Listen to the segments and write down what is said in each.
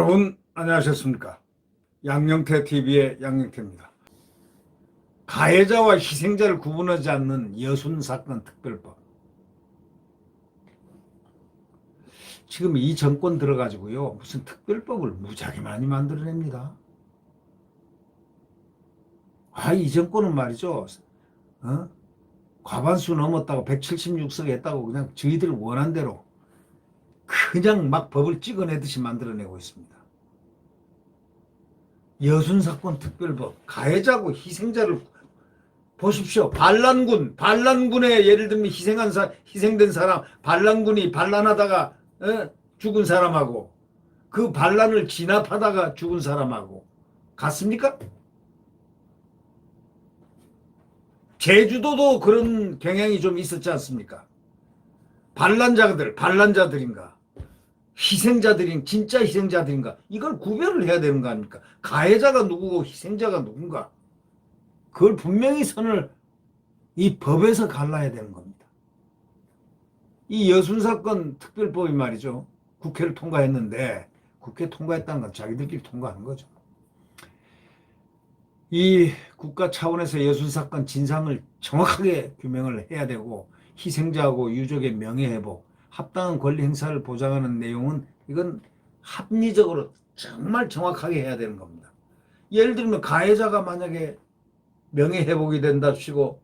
여러분 안녕하셨습니까? 양영태 TV의 양영태입니다. 가해자와 희생자를 구분하지 않는 여순사건 특별법. 지금 이 정권 들어가지고요 무슨 특별법을 무지하게 많이 만들어냅니다. 이 정권은 말이죠. 과반수 넘었다고 176석 했다고 그냥 저희들 원한 대로 그냥 막 법을 찍어내듯이 만들어내고 있습니다. 여순사건 특별법, 가해자고 희생자를 보십시오. 반란군에 예를 들면 희생된 사람, 반란군이 반란하다가 죽은 사람하고 그 반란을 진압하다가 죽은 사람하고 같습니까? 제주도도 그런 경향이 좀 있었지 않습니까? 반란자들인가? 진짜 희생자들인가? 이걸 구별을 해야 되는 거 아닙니까? 가해자가 누구고 희생자가 누군가? 그걸 분명히 선을 이 법에서 갈라야 되는 겁니다. 이 여순사건 특별법이 말이죠. 국회를 통과했는데 국회 통과했다는 건 자기들끼리 통과하는 거죠. 이 국가 차원에서 여순사건 진상을 정확하게 규명을 해야 되고 희생자하고 유족의 명예회복, 합당한 권리 행사를 보장하는 내용은 이건 합리적으로 정말 정확하게 해야 되는 겁니다. 예를 들면 가해자가 만약에 명예회복이 된다 치고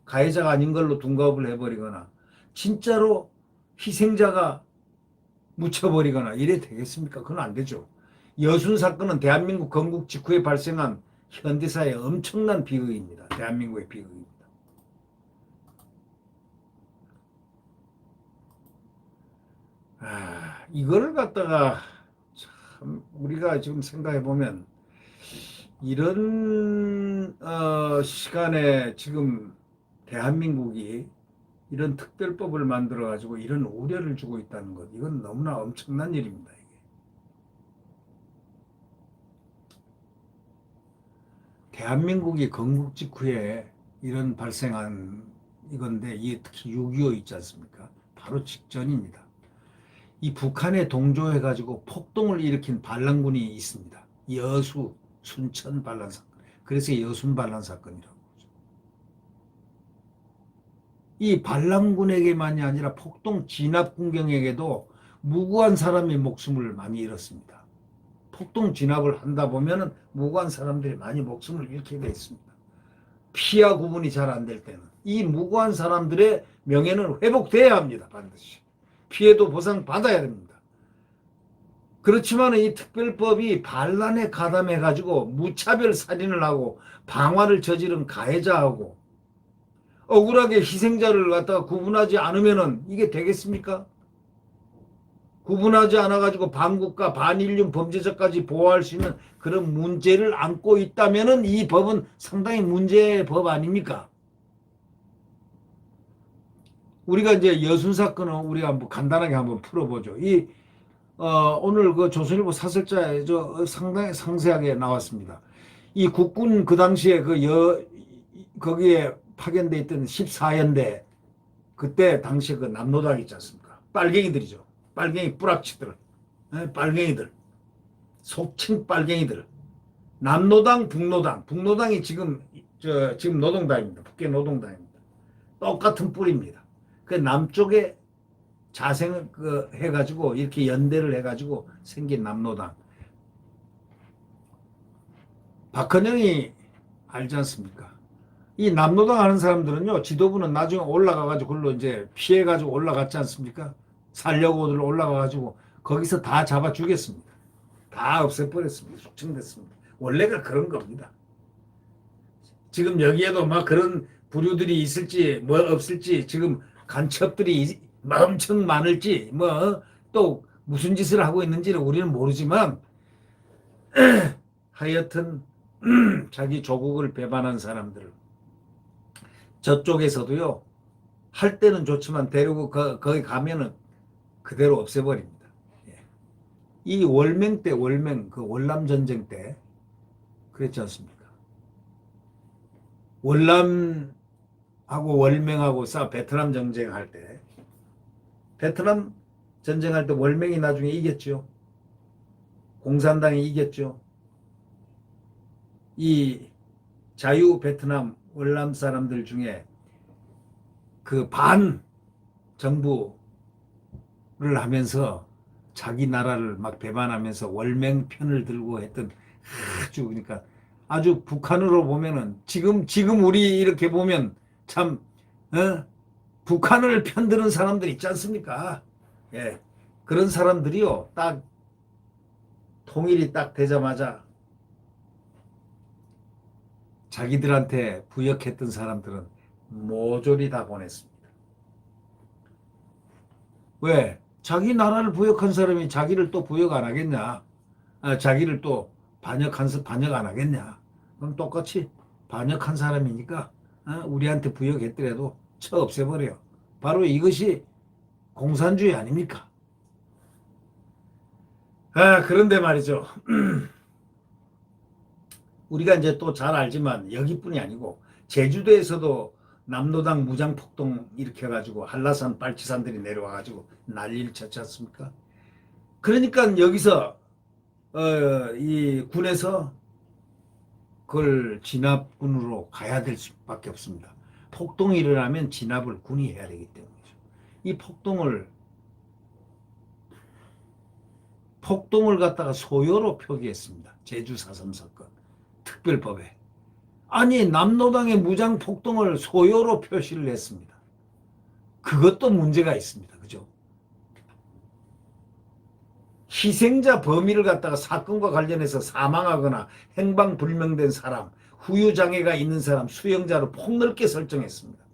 가해자가 아닌 걸로 둔갑을 해버리거나 진짜로 희생자가 묻혀버리거나 이래 되겠습니까? 그건 안 되죠. 여순사건은 대한민국 건국 직후에 발생한 현대사의 엄청난 비극입니다. 대한민국의 비극입니다. 이거를 갖다가 참 우리가 지금 생각해 보면 이런 시간에 지금 대한민국이 이런 특별법을 만들어 가지고 이런 우려를 주고 있다는 것, 이건 너무나 엄청난 일입니다. 이게. 대한민국이 건국 직후에 이런 발생한 이건데 이게 특히 6.25 있지 않습니까? 바로 직전입니다. 이 북한에 동조해 가지고 폭동을 일으킨 반란군이 있습니다. 여수 순천 반란 사건. 그래서 여순 반란 사건이라고. 이 반란군에게만이 아니라 폭동 진압 군경에게도 무고한 사람이 목숨을 많이 잃었습니다. 폭동 진압을 한다 보면은 무고한 사람들이 많이 목숨을 잃게 돼 있습니다. 피하 구분이 잘 안 될 때는 이 무고한 사람들의 명예는 회복돼야 합니다. 반드시 피해도 보상 받아야 됩니다. 그렇지만 이 특별법이 반란에 가담해 가지고 무차별 살인을 하고 방화를 저지른 가해자하고 억울하게 희생자를 갖다가 구분하지 않으면은 이게 되겠습니까? 구분하지 않아가지고 반국가 반인륜 범죄자까지 보호할 수 있는 그런 문제를 안고 있다면은 이 법은 상당히 문제의 법 아닙니까? 우리가 이제 여순사건은 우리가 한번 간단하게 한번 풀어보죠. 오늘 그 조선일보 사설자에 상당히 상세하게 나왔습니다. 이 국군 그 당시에 거기에 파견돼 있던 14연대 그때 당시에 그 남노당 있지 않습니까? 빨갱이들이죠. 빨갱이 뿌락치들, 빨갱이들, 속칭 빨갱이들. 남노당, 북노당이 지금 노동당입니다. 북계 노동당입니다. 똑같은 뿌리입니다. 그 남쪽에 자생을 해가지고 이렇게 연대를 해가지고 생긴 남노당. 박헌영이 알지 않습니까? 이 남노당 하는 사람들은요, 지도부는 나중에 올라가가지고, 그걸로 이제 피해가지고 올라갔지 않습니까? 살려고들 올라가가지고, 거기서 다 잡아 죽였습니다. 다 없애버렸습니다. 숙청됐습니다. 원래가 그런 겁니다. 지금 여기에도 막 그런 부류들이 있을지, 뭐 없을지, 지금 간첩들이 엄청 많을지, 또 무슨 짓을 하고 있는지는 우리는 모르지만, 하여튼, 자기 조국을 배반한 사람들, 저쪽에서도요, 할 때는 좋지만 데리고 거기 가면은 그대로 없애버립니다. 예. 이 월맹 때, 그 월남전쟁 때, 그랬지 않습니까? 월남하고 월맹하고 베트남 전쟁할 때, 베트남 전쟁할 때 월맹이 나중에 이겼죠. 공산당이 이겼죠. 이 자유 베트남 월남 사람들 중에 그 반 정부를 하면서 자기 나라를 막 배반하면서 월맹 편을 들고 했던 아주 그러니까 아주 북한으로 보면은 지금 우리 이렇게 보면 참 북한을 편드는 사람들 있지 않습니까? 예. 그런 사람들이요. 딱 통일이 딱 되자마자 자기들한테 부역했던 사람들은 모조리 다 보냈습니다. 왜? 자기 나라를 부역한 사람이 자기를 또 부역 안 하겠냐? 자기를 또 반역 안 하겠냐? 그럼 똑같이 반역한 사람이니까 우리한테 부역했더라도 쳐 없애버려. 바로 이것이 공산주의 아닙니까? 그런데 말이죠. 우리가 이제 또 잘 알지만 여기뿐이 아니고 제주도에서도 남로당 무장폭동 일으켜가지고 한라산 빨치산들이 내려와가지고 난리를 쳤지 않습니까? 그러니까 여기서 이 군에서 그걸 진압군으로 가야 될 수밖에 없습니다. 폭동이 일어나면 진압을 군이 해야 되기 때문이죠. 이 폭동을 갖다가 소요로 표기했습니다. 제주 4.3 사건 특별법에. 아니 남로당의 무장 폭동을 소요로 표시를 했습니다. 그것도 문제가 있습니다. 그죠? 희생자 범위를 갖다가 사건과 관련해서 사망하거나 행방불명된 사람, 후유장애가 있는 사람, 수형자로 폭넓게 설정했습니다.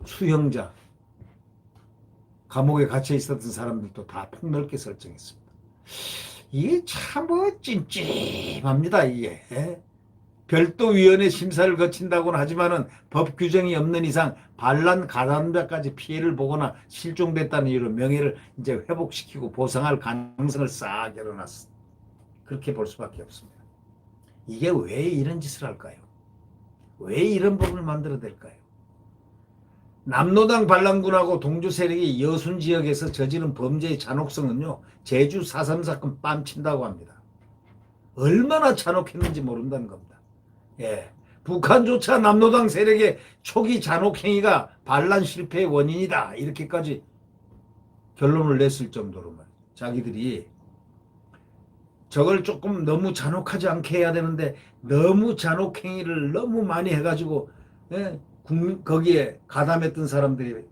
수형자, 감옥에 갇혀 있었던 사람들도 다 폭넓게 설정했습니다. 이게 참 찜찜합니다. 이게. 별도위원회 심사를 거친다고는 하지만은 법 규정이 없는 이상 반란 가담자까지 피해를 보거나 실종됐다는 이유로 명예를 이제 회복시키고 보상할 가능성을 싹 열어놨어. 그렇게 볼 수밖에 없습니다. 이게 왜 이런 짓을 할까요? 왜 이런 법을 만들어낼까요? 남로당 반란군하고 동주 세력이 여순 지역에서 저지른 범죄의 잔혹성은요, 제주 4.3 사건 뺨친다고 합니다. 얼마나 잔혹했는지 모른다는 겁니다. 예, 북한조차 남로당 세력의 초기 잔혹행위가 반란 실패의 원인이다. 이렇게까지 결론을 냈을 정도로 자기들이 저걸 조금 너무 잔혹하지 않게 해야 되는데 너무 잔혹행위를 너무 많이 해가지고 거기에 가담했던 사람들이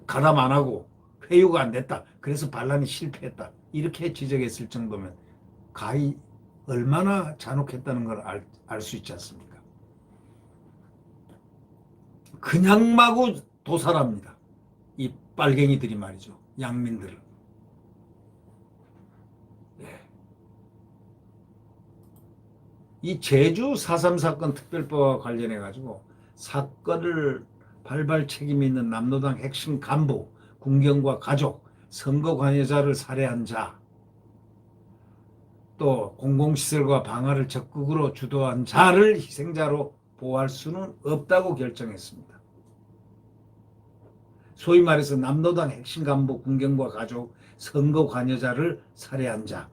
가담 안 하고 회유가 안 됐다. 그래서 반란이 실패했다. 이렇게 지적했을 정도면 가히 얼마나 잔혹했다는 걸 알 수 있지 않습니까? 그냥 마구 도살합니다. 이 빨갱이들이 말이죠. 양민들을. 이 제주 4.3 사건 특별법과 관련해 가지고 사건을 발발 책임이 있는 남로당 핵심 간부, 군경과 가족, 선거 관여자를 살해한 자, 또 공공시설과 방화를 적극으로 주도한 자를 희생자로 보호할 수는 없다고 결정했습니다. 소위 말해서 남로당 핵심 간부, 군경과 가족, 선거 관여자를 살해한 자,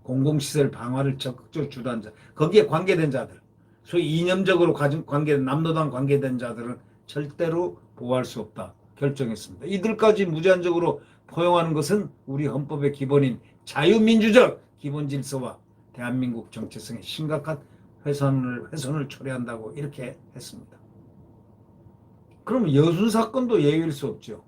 공공시설 방화를 적극적으로 주도한 자, 거기에 관계된 자들, 소위 이념적으로 관계된 남로당 관계된 자들은 절대로 보호할 수 없다 결정했습니다. 이들까지 무제한적으로 포용하는 것은 우리 헌법의 기본인 자유민주적 기본 질서와 대한민국 정체성에 심각한 훼손을 초래한다고 이렇게 했습니다. 그럼 여순 사건도 예외일 수 없죠.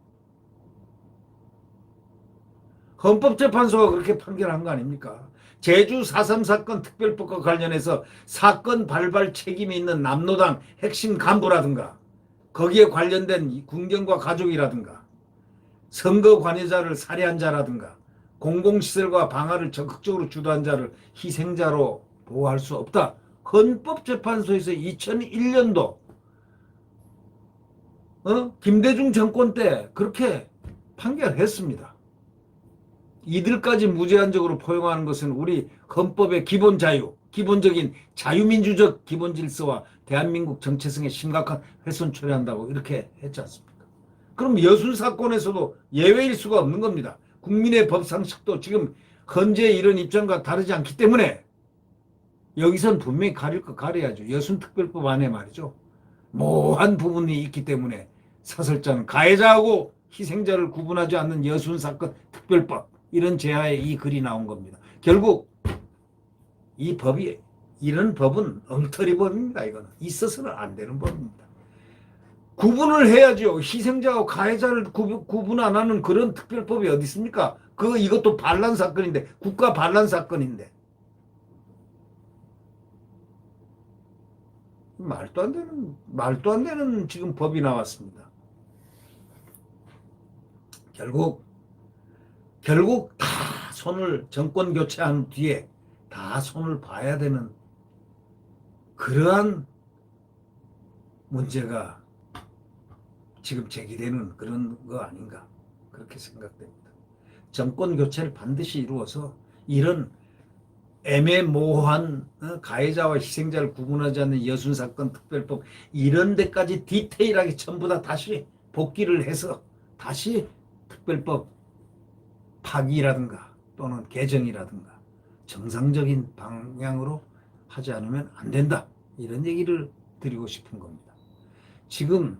헌법재판소가 그렇게 판결한 거 아닙니까? 제주 4.3 사건 특별법과 관련해서 사건 발발 책임이 있는 남로당 핵심 간부라든가 거기에 관련된 군경과 가족이라든가 선거 관여자를 살해한 자라든가 공공시설과 방화를 적극적으로 주도한 자를 희생자로 보호할 수 없다. 헌법재판소에서 2001년도 김대중 정권 때 그렇게 판결했습니다. 이들까지 무제한적으로 포용하는 것은 우리 헌법의 기본 자유, 기본적인 자유민주적 기본 질서와 대한민국 정체성에 심각한 훼손 초래한다고 이렇게 했지 않습니까? 그럼 여순 사건에서도 예외일 수가 없는 겁니다. 국민의 법 상식도 지금 헌재 이런 입장과 다르지 않기 때문에 여기선 분명히 가릴 거 가려야죠. 여순특별법 안에 말이죠. 모호한 부분이 있기 때문에 사설자는 가해자하고 희생자를 구분하지 않는 여순사건 특별법 이런 제하에 이 글이 나온 겁니다. 결국 이 법이 이런 법은 엉터리 법입니다. 이거는 있어서는 안 되는 법입니다. 구분을 해야죠. 희생자와 가해자를 구분 안 하는 그런 특별법이 어디 있습니까? 이것도 반란 사건인데 국가 반란 사건인데 말도 안 되는 지금 법이 나왔습니다. 결국 다 손을 정권 교체한 뒤에 다 손을 봐야 되는 그러한 문제가 지금 제기되는 그런 거 아닌가 그렇게 생각됩니다. 정권 교체를 반드시 이루어서 이런 애매모호한 가해자와 희생자를 구분하지 않는 여순사건 특별법 이런 데까지 디테일하게 전부 다 다시 복귀를 해서 다시 특별법 파기라든가 또는 개정이라든가 정상적인 방향으로 하지 않으면 안 된다. 이런 얘기를 드리고 싶은 겁니다. 지금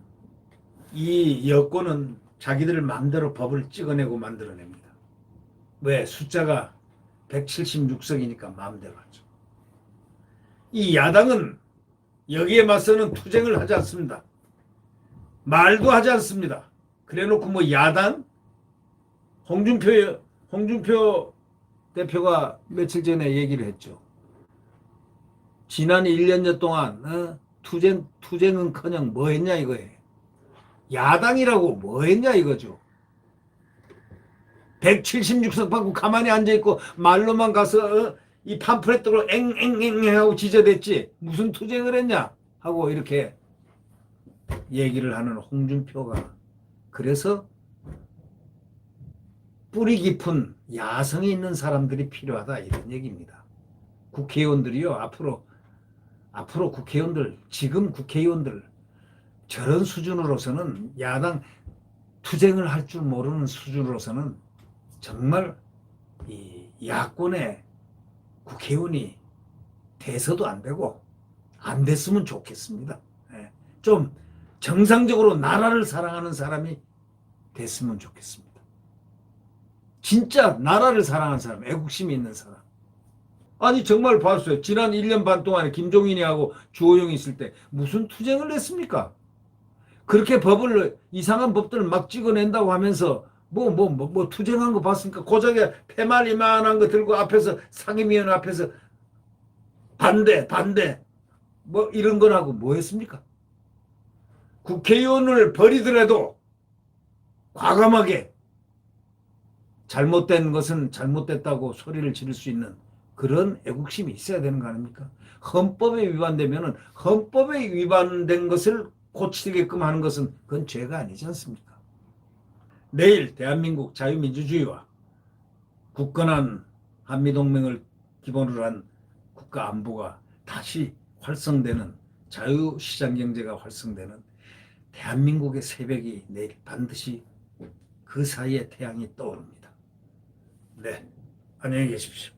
이 여권은 자기들 마음대로 법을 찍어내고 만들어냅니다. 왜? 숫자가 176석이니까 마음대로 하죠. 이 야당은 여기에 맞서는 투쟁을 하지 않습니다. 말도 하지 않습니다. 그래놓고 뭐 야당? 홍준표 대표가 며칠 전에 얘기를 했죠. 지난 1년여 동안 투쟁은커녕 뭐 했냐 이거예요. 야당이라고 뭐 했냐 이거죠. 176석 받고 가만히 앉아있고 말로만 가서 이 팜플렛으로 앵앵앵 하고 지저댔지 무슨 투쟁을 했냐 하고 이렇게 얘기를 하는 홍준표가 그래서 뿌리 깊은 야성이 있는 사람들이 필요하다 이런 얘기입니다. 국회의원들이요 앞으로 국회의원들 지금 국회의원들 저런 수준으로서는 야당 투쟁을 할 줄 모르는 수준으로서는 정말 이 야권의 국회의원이 돼서도 안 되고 안 됐으면 좋겠습니다. 좀 정상적으로 나라를 사랑하는 사람이 됐으면 좋겠습니다. 진짜 나라를 사랑하는 사람, 애국심이 있는 사람. 아니 정말 봤어요. 지난 1년 반 동안에 김종인이하고 주호영이 있을 때 무슨 투쟁을 했습니까? 그렇게 이상한 법들을 막 찍어낸다고 하면서 뭐 투쟁한 거 봤습니까? 고작에 폐말 이만한 거 들고 앞에서 상임위원 앞에서 반대 뭐 이런 거라고 뭐 했습니까? 국회의원을 버리더라도 과감하게 잘못된 것은 잘못됐다고 소리를 지를 수 있는 그런 애국심이 있어야 되는 거 아닙니까? 헌법에 위반되면은 헌법에 위반된 것을 고치게끔 하는 것은 그건 죄가 아니지 않습니까? 내일 대한민국 자유민주주의와 굳건한 한미동맹을 기본으로 한 국가 안보가 다시 활성되는 자유시장경제가 활성되는 대한민국의 새벽이 내일 반드시 그 사이에 태양이 떠오릅니다. 네, 안녕히 계십시오.